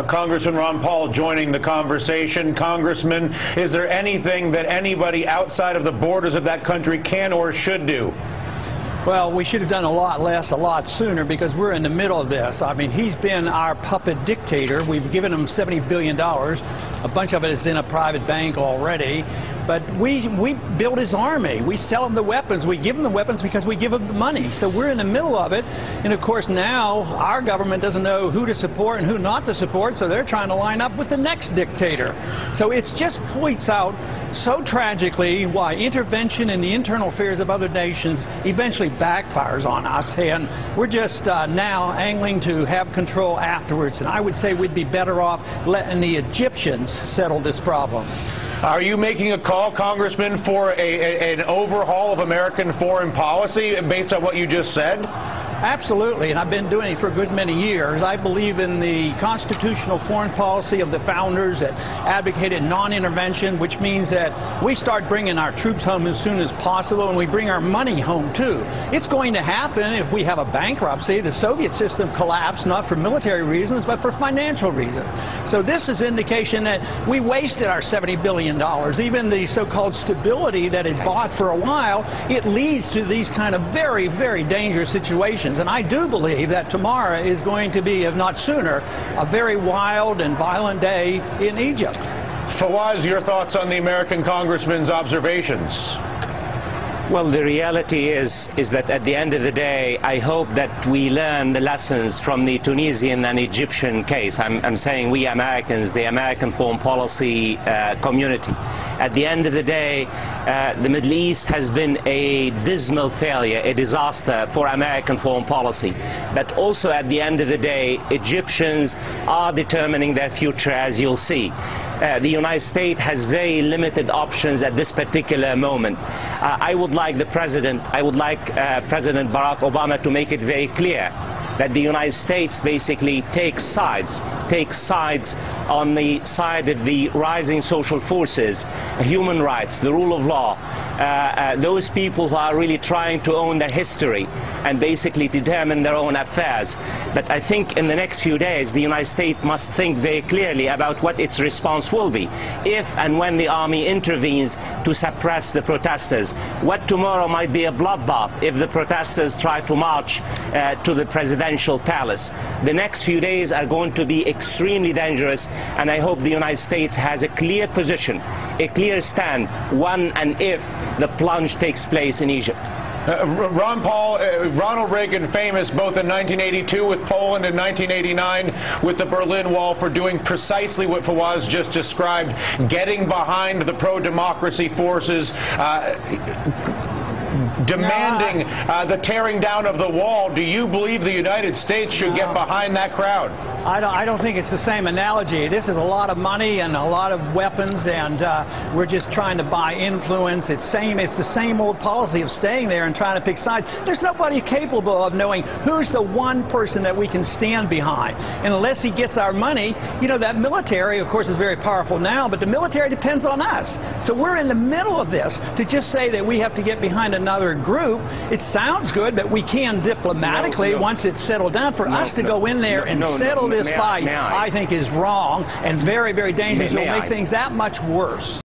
Congressman Ron Paul joining the conversation. Congressman, is there anything that anybody outside of the borders of that country can or should do? Well, we should have done a lot less, a lot sooner, because we're in the middle of this. I mean, he's been our puppet dictator. We've given him $70 billion. A bunch of it is in a private bank already. But we build his army. We sell him the weapons. We give him the weapons because we give him the money. So we're in the middle of it. And, of course, now our government doesn't know who to support and who not to support, so they're trying to line up with the next dictator. So it just points out so tragically why intervention in the internal affairs of other nations eventually backfires on us. And we're just now angling to have control afterwards. And I would say we'd be better off letting the Egyptians settle this problem. Are you making a call, Congressman, for an overhaul of American foreign policy based on what you just said? Absolutely, and I've been doing it for a good many years. I believe in the constitutional foreign policy of the founders that advocated non-intervention, which means that we start bringing our troops home as soon as possible, and we bring our money home, too. It's going to happen if we have a bankruptcy. The Soviet system collapsed, not for military reasons, but for financial reasons. So this is indication that we wasted our $70 billion. Even the so-called stability that it bought for a while, it leads to these kind of very, very dangerous situations. And I do believe that tomorrow is going to be, if not sooner, a very wild and violent day in Egypt. Fawaz, your thoughts on the American congressman's observations? Well, the reality is that at the end of the day, I hope that we learn the lessons from the Tunisian and Egyptian case. I'm saying we Americans, the American foreign policy community. At the end of the day, the Middle East has been a dismal failure, a disaster for American foreign policy. But also at the end of the day, Egyptians are determining their future, as you'll see. The United States has very limited options at this particular moment. I would like President Barack Obama to make it very clear that the United States basically takes sides on the side of the rising social forces, human rights, the rule of law, those people who are really trying to own their history and basically determine their own affairs. But I think in the next few days, the United States must think very clearly about what its response will be if and when the army intervenes to suppress the protesters. What tomorrow might be a bloodbath if the protesters try to march to the presidential palace. The next few days are going to be extremely dangerous, and I hope the United States has a clear position, a clear stand, when and if the plunge takes place in Egypt. Ron Paul, Ronald Reagan famous both in 1982 with Poland and 1989 with the Berlin Wall for doing precisely what Fawaz just described, getting behind the pro-democracy forces, demanding the tearing down of the wall. Do you believe the United States should get behind that crowd? I don't think it's the same analogy. This is a lot of money and a lot of weapons, and we're just trying to buy influence. It's the same old policy of staying there and trying to pick sides. There's nobody capable of knowing who's the one person that we can stand behind. And unless he gets our money, you know, that military, of course, is very powerful now, but the military depends on us. So we're in the middle of this. To just say that we have to get behind another group, it sounds good, but we can diplomatically, once it's settled down, for us to go in there and settle this fight, I think is wrong and very, very dangerous. It will make things that much worse.